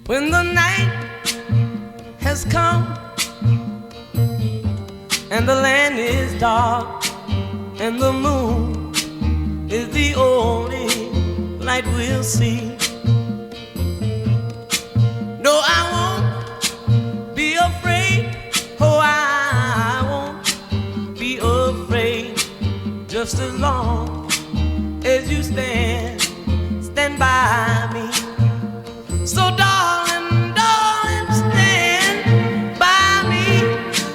When the night has come and the land is dark and the moon is the only light we'll see. No, I won't be afraid. Oh, I won't be afraid. Just as long as you stand by me. So darling, darling, stand by me.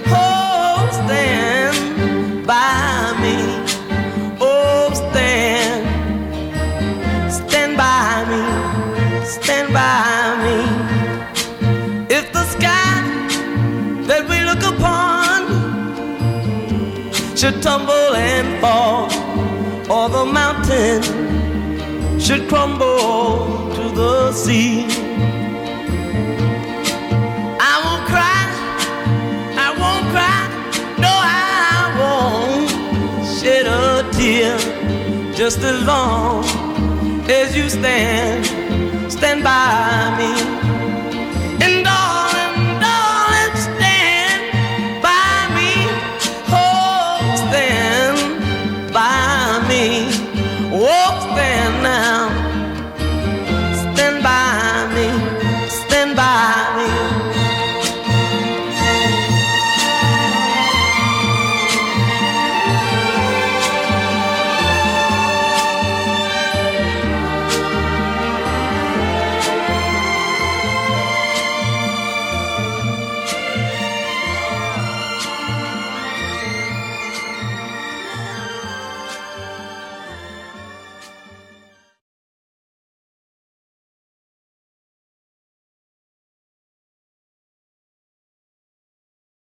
Oh, stand by me. Oh, stand by me. Stand by me. If the sky that we look upon should tumble and fall, or the mountain should crumble to the sea, I won't cry, no, I won't shed a tear, just as long as you stand by me.